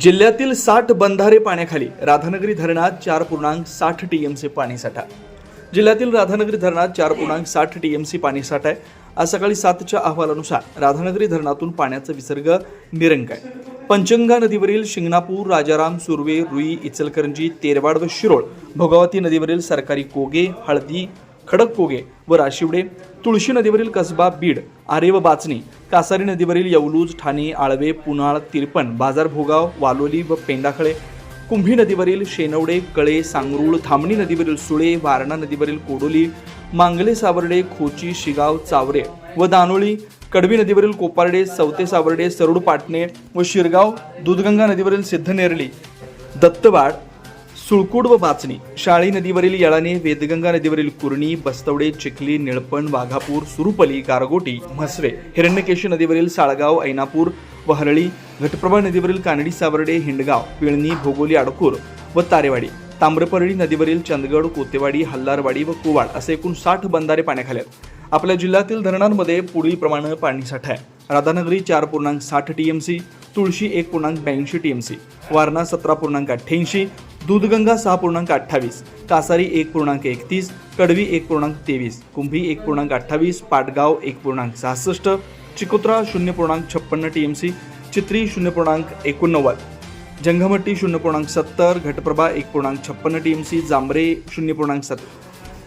जिल्ह्यातील 60 बंधारे पाण्याखाली राधानगरी धरणात 4.60 टीएमसी पाणीसाठा। जिल्ह्यातील राधानगरी धरणात 4.60 टीएमसी पाणीसाठा आहे। आज सकाळी 7च्या अहवालानुसार राधानगरी धरणातून पाण्याचा विसर्ग निरंक आहे। पंचगंगा नदीवरील शिंगणापूर, राजाराम, सुर्वे, रुई, इचलकरंजी, तेरवाड व शिरोळ, भोगावती नदीवरील सरकारी कोगे, हळदी, खडककोगे व राशिवडे, तुळशी नदीवरील कसबा बीड, आरे व बाचणी, कासारी नदीवरील येवलूज, ठाणे, आळवे, पुनाळ, तिरपण, बाजार भोगाव, वालोली व पेंडाखळे, कुंभी नदीवरील शेनवडे, कळे, सांगरूळ, धामणी नदीवरील सुळे, वारणा नदीवरील कोडोली, मांगले, सावर्डे, खोची, शिगाव, चावरे व दानोळी, कडवी नदीवरील कोपारडे, सवते सावर्डे, सरुड, पाटणे व शिरगाव, दूधगंगा नदीवरील सिद्धनेरली, दत्तवाड, सुळकूड व बाचणी, शाळी नदीवरील येळाने, वेदगंगा नदीवरील कुर्णी, बस्तवडे, चिखली, निळपण, वाघापूर, सुरुपली, गारगोटी, म्हसवे, हिरण्यकेशी नदीवरील साळगाव, ऐनापूर व हरळी, घटप्रभा नदीवरील कानडी, सावर्डे, हिंडगाव, पिळणी, भोगोली, आडकूर व तारेवाडी, ताम्रपर्णी नदीवरील चंदगड, कोतेवाडी, हल्लारवाडी व कुवाड असे एकूण 60 बंधारे पाण्याखाली आहेत। आपल्या जिल्ह्यातील धरणांमध्ये पुढील प्रमाणे पाणीसाठा आहे। राधानगरी 4.60 टीएमसी, तुळशी 1.82 टीएमसी, वारणा 17.88, दूधगंगा 6.28, कासारी 1.31, Kadvi 1.23, Kumbhi 1.28, Patgaon 1.66, Chikotra 0.56 TMC, Chitri 0.89, Jangamhatti 0.70, Ghataprabha 1.56 TMC, Jambhare 0.7,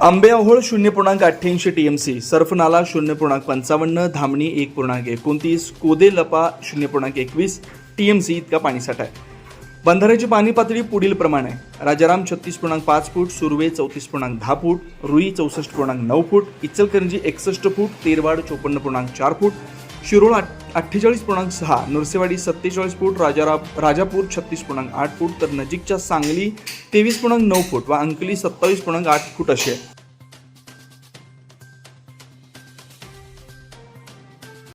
Ambeohol 0.88 TMC, Sarfnala 0.55, Dhamani 1.29, Kode लपा 0.21 टीएमसी इतका पाणीसाठा आहे। बंधाऱ्याची पाणी पातळी पुढील प्रमाणे आहे। राजाराम 36.5 फूट, सुर्वे 34.10 फूट, रुई 64.9 फूट, इचलकरंजी 61 फूट, तेरवाड 54.4 फूट, शिरोळ 48.6, नरसेवाडी 47 फूट, राजापूर 36.8 फूट, तर नजीकच्या सांगली 23.9 फूट व अंकली 27.8 फूट असे आहे।